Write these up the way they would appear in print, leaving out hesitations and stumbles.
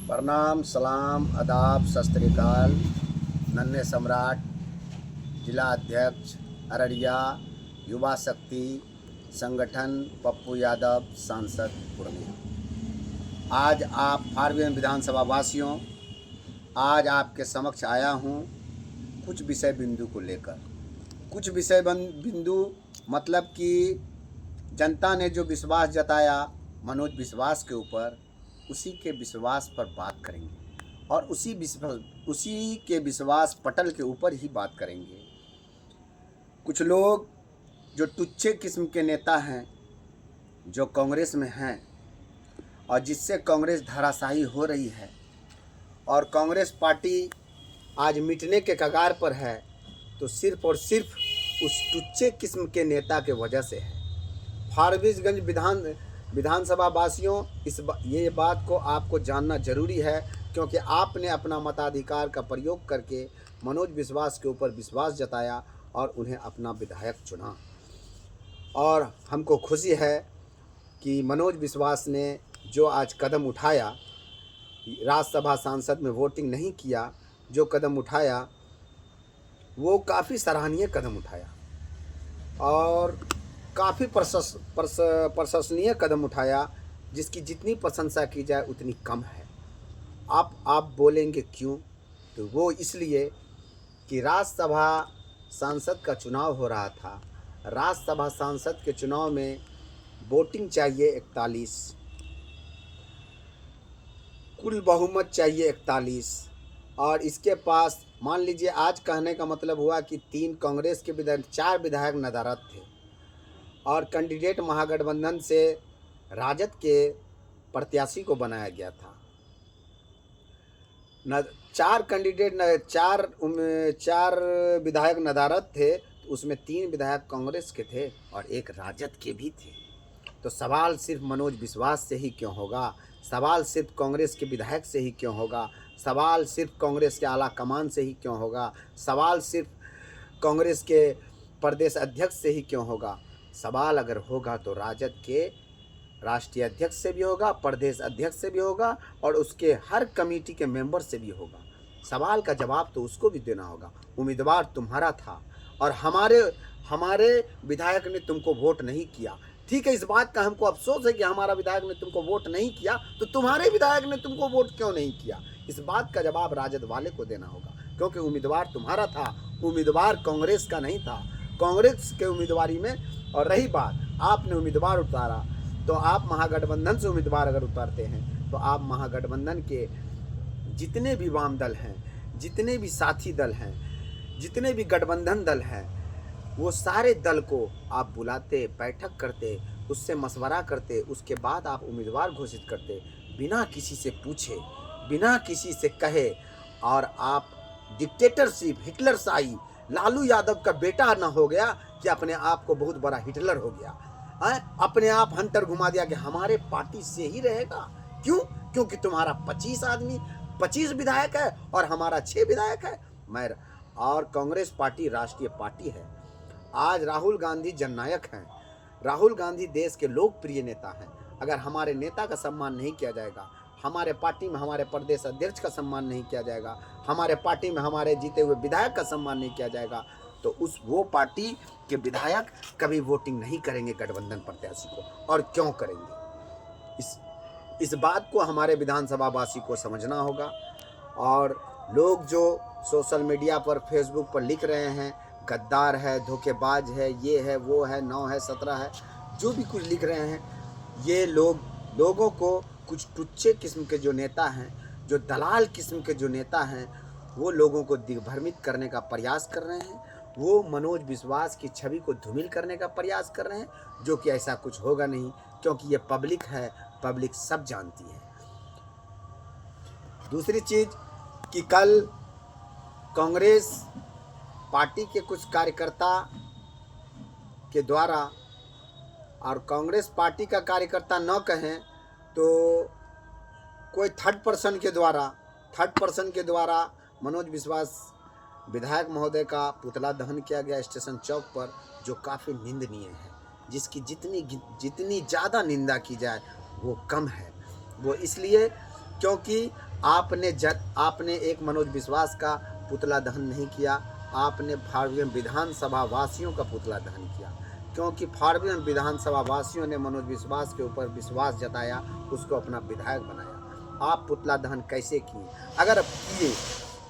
प्रणाम, सलाम, आदाब, सत श्री अकाल। नन्हे सम्राट, जिला अध्यक्ष अररिया, युवा शक्ति संगठन, पप्पू यादव, सांसद पूर्णिया। आज आप फारबिसगंज विधानसभा वासियों, आज आपके समक्ष आया हूँ कुछ विषय बिंदु को लेकर। कुछ विषय बिंदु मतलब कि जनता ने जो विश्वास जताया मनोज विश्वास के ऊपर, उसी के विश्वास पर बात करेंगे और उसी के विश्वास पटल के ऊपर ही बात करेंगे। कुछ लोग जो टुच्चे किस्म के नेता हैं, जो कांग्रेस में हैं और जिससे कांग्रेस धराशायी हो रही है और कांग्रेस पार्टी आज मिटने के कगार पर है, तो सिर्फ और सिर्फ उस टुच्चे किस्म के नेता के वजह से है। फारबिसगंज विधानसभा वासियों, ये बात को आपको जानना जरूरी है, क्योंकि आपने अपना मताधिकार का प्रयोग करके मनोज विश्वास के ऊपर विश्वास जताया और उन्हें अपना विधायक चुना। और हमको खुशी है कि मनोज विश्वास ने जो आज कदम उठाया, राज्यसभा सांसद में वोटिंग नहीं किया, जो कदम उठाया वो काफ़ी सराहनीय कदम उठाया और काफ़ी प्रशंसनीय कदम उठाया, जिसकी जितनी प्रशंसा की जाए उतनी कम है। आप बोलेंगे क्यों? तो वो इसलिए कि राज्यसभा सांसद का चुनाव हो रहा था। राज्यसभा सांसद के चुनाव में वोटिंग चाहिए 41, कुल बहुमत चाहिए 41, और इसके पास मान लीजिए, आज कहने का मतलब हुआ कि 3 कांग्रेस के विधायक, 4 विधायक नदारद थे और कैंडिडेट महागठबंधन से राजद के प्रत्याशी को बनाया गया था। 4 कैंडिडेट, 4 विधायक नदारद थे, तो उसमें 3 विधायक कांग्रेस के थे और 1 राजद के भी थे। तो सवाल सिर्फ मनोज विश्वास से ही क्यों होगा? सवाल सिर्फ कांग्रेस के विधायक से ही क्यों होगा? सवाल सिर्फ कांग्रेस के आला कमान से ही क्यों होगा? सवाल सिर्फ कांग्रेस के प्रदेश अध्यक्ष से ही क्यों होगा? सवाल अगर होगा तो राजद के राष्ट्रीय अध्यक्ष से भी होगा, प्रदेश अध्यक्ष से भी होगा और उसके हर कमेटी के मेंबर से भी होगा। सवाल का जवाब तो उसको भी देना होगा। उम्मीदवार तुम्हारा था और हमारे विधायक ने तुमको वोट नहीं किया। ठीक है, इस बात का हमको अफसोस है कि हमारा विधायक ने तुमको वोट नहीं किया, तो तुम्हारे विधायक ने तुमको वोट क्यों नहीं किया? इस बात का जवाब राजद वाले को देना होगा, क्योंकि उम्मीदवार तुम्हारा था, उम्मीदवार कांग्रेस का नहीं था। कांग्रेस के उम्मीदवारी में, और रही बात आपने उम्मीदवार उतारा, तो आप महागठबंधन से उम्मीदवार अगर उतारते हैं, तो आप महागठबंधन के जितने भी वाम दल हैं, जितने भी साथी दल हैं, जितने भी गठबंधन दल हैं, वो सारे दल को आप बुलाते, बैठक करते, उससे मशवरा करते, उसके बाद आप उम्मीदवार घोषित करते, बिना किसी से पूछे, बिना किसी से कहे। और आप डिक्टेटरशिप, हिटलरशाही, लालू यादव का बेटा न हो गया कि अपने आप को बहुत बड़ा हिटलर हो गया, अपने आप हंटर घुमा दिया कि हमारे पार्टी से ही रहेगा। क्यों? क्योंकि तुम्हारा 25 विधायक है और हमारा 6 विधायक है। और कांग्रेस पार्टी राष्ट्रीय पार्टी है। आज राहुल गांधी जननायक हैं, राहुल गांधी देश के लोकप्रिय नेता हैं। अगर हमारे नेता का सम्मान नहीं किया जाएगा, हमारे पार्टी में हमारे प्रदेश अध्यक्ष का सम्मान नहीं किया जाएगा, हमारे पार्टी में हमारे जीते हुए विधायक का सम्मान नहीं किया जाएगा, तो वो पार्टी के विधायक कभी वोटिंग नहीं करेंगे गठबंधन प्रत्याशी को। और क्यों करेंगे? इस बात को हमारे विधानसभा वासी को समझना होगा। और लोग जो सोशल मीडिया पर, फेसबुक पर लिख रहे हैं, गद्दार है, धोखेबाज है, ये है, वो है, 9 है, 17 है, जो भी कुछ लिख रहे हैं, ये लोगों को, कुछ टुच्चे किस्म के जो नेता हैं, जो दलाल किस्म के जो नेता हैं, वो लोगों को दिग्भ्रमित करने का प्रयास कर रहे हैं। वो मनोज विश्वास की छवि को धूमिल करने का प्रयास कर रहे हैं, जो कि ऐसा कुछ होगा नहीं, क्योंकि ये पब्लिक है, पब्लिक सब जानती है। दूसरी चीज़ कि कल कांग्रेस पार्टी के कुछ कार्यकर्ता के द्वारा, और कांग्रेस पार्टी का कार्यकर्ता न कहें तो कोई थर्ड पर्सन के द्वारा मनोज विश्वास विधायक महोदय का पुतला दहन किया गया स्टेशन चौक पर, जो काफ़ी निंदनीय है, जिसकी जितनी ज़्यादा निंदा की जाए वो कम है। वो इसलिए क्योंकि आपने एक मनोज विश्वास का पुतला दहन नहीं किया, आपने फाड़वियन विधानसभा वासियों का पुतला दहन किया, क्योंकि फाड़वियन विधानसभा वासियों ने मनोज विश्वास के ऊपर विश्वास जताया, उसको अपना विधायक बनाया। आप पुतला दहन कैसे किए? अगर किए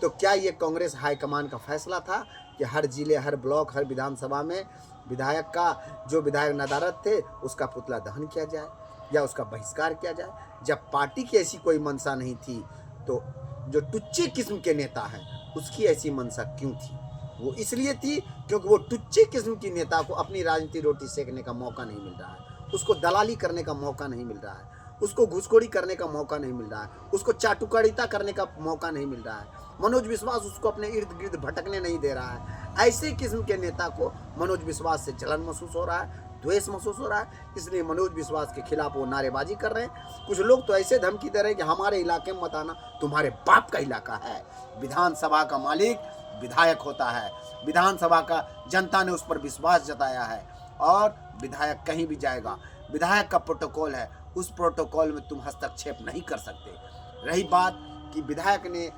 तो क्या ये कांग्रेस हाईकमान का फैसला था कि हर जिले, हर ब्लॉक, हर विधानसभा में विधायक का, जो विधायक नदारत थे, उसका पुतला दहन किया जाए या उसका बहिष्कार किया जाए? जब पार्टी की ऐसी कोई मंशा नहीं थी, तो जो टुच्चे किस्म के नेता हैं उसकी ऐसी मंशा क्यों थी? वो इसलिए थी क्योंकि वो टुच्चे किस्म की नेता को अपनी राजनीति रोटी सेकने का मौका नहीं मिल रहा है, उसको दलाली करने का मौका नहीं मिल रहा है, उसको घुसखोरी करने का मौका नहीं मिल रहा है, उसको चाटुकारिता करने का मौका नहीं मिल रहा है। मनोज विश्वास उसको अपने इर्द गिर्द भटकने नहीं दे रहा है। ऐसे किस्म के नेता को मनोज विश्वास से जलन महसूस हो रहा है, द्वेष महसूस हो रहा है, इसलिए मनोज विश्वास के खिलाफ वो नारेबाजी कर रहे हैं। कुछ लोग तो ऐसे धमकी दे रहे हैं कि हमारे इलाके में मत आना, तुम्हारे बाप का इलाका है। विधानसभा का मालिक विधायक होता है, विधानसभा का जनता ने उस पर विश्वास जताया है, और विधायक कहीं भी जाएगा, विधायक का प्रोटोकॉल है, उस प्रोटोकॉल में तुम हस्तक्षेप नहीं कर सकते। रही बात कि विधायक ने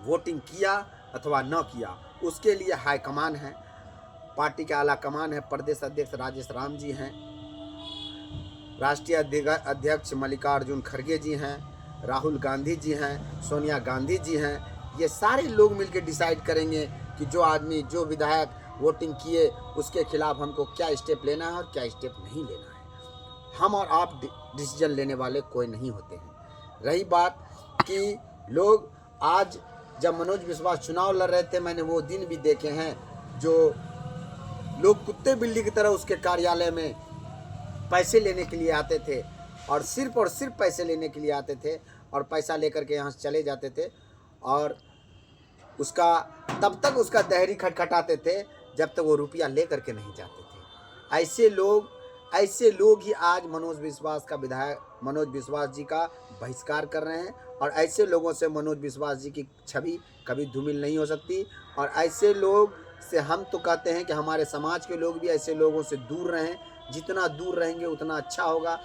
वोटिंग किया अथवा न किया, उसके लिए हाईकमान है, पार्टी के आला कमान है, प्रदेश अध्यक्ष राजेश राम जी हैं, राष्ट्रीय अध्यक्ष मल्लिकार्जुन खड़गे जी हैं, राहुल गांधी जी हैं, सोनिया गांधी जी हैं। ये सारे लोग मिलकर डिसाइड करेंगे कि जो आदमी, जो विधायक वोटिंग किए, उसके खिलाफ हमको क्या स्टेप लेना है और क्या स्टेप नहीं लेना है। हम और आप डिसीजन लेने वाले कोई नहीं होते हैं। रही बात कि लोग आज, जब मनोज विश्वास चुनाव लड़ रहे थे, मैंने वो दिन भी देखे हैं, जो लोग कुत्ते बिल्ली की तरह उसके कार्यालय में पैसे लेने के लिए आते थे, और सिर्फ पैसे लेने के लिए आते थे, और पैसा लेकर के यहाँ से चले जाते थे, और उसका तब तक उसका दहरी खटखटाते थे जब तक वो रुपया ले करके नहीं जाते थे। ऐसे लोग ही आज मनोज विश्वास जी का बहिष्कार कर रहे हैं, और ऐसे लोगों से मनोज विश्वास जी की छवि कभी धूमिल नहीं हो सकती। और ऐसे लोग से हम तो कहते हैं कि हमारे समाज के लोग भी ऐसे लोगों से दूर रहें, जितना दूर रहेंगे उतना अच्छा होगा,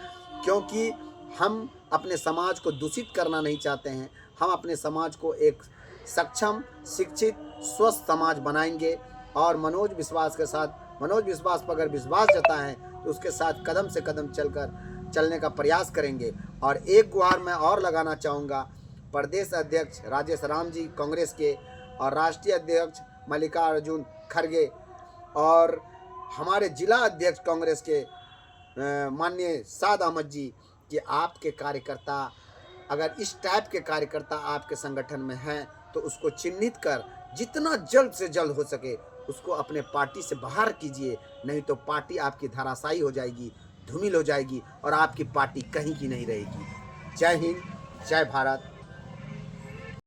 क्योंकि हम अपने समाज को दूषित करना नहीं चाहते हैं। हम अपने समाज को एक सक्षम, शिक्षित, स्वस्थ समाज बनाएंगे, और मनोज विश्वास पर अगर विश्वास जताएं तो उसके साथ कदम से कदम चलने का प्रयास करेंगे। और एक गुहार मैं और लगाना चाहूँगा, प्रदेश अध्यक्ष राजेश राम जी कांग्रेस के, और राष्ट्रीय अध्यक्ष मल्लिकार्जुन खड़गे, और हमारे जिला अध्यक्ष कांग्रेस के माननीय साद अहमद जी, कि आपके कार्यकर्ता, अगर इस टाइप के कार्यकर्ता आपके संगठन में हैं, तो उसको चिन्हित कर जितना जल्द से जल्द हो सके उसको अपने पार्टी से बाहर कीजिए, नहीं तो पार्टी आपकी धराशायी हो जाएगी, धूमिल हो जाएगी, और आपकी पार्टी कहीं की नहीं रहेगी। जय हिंद, जय भारत।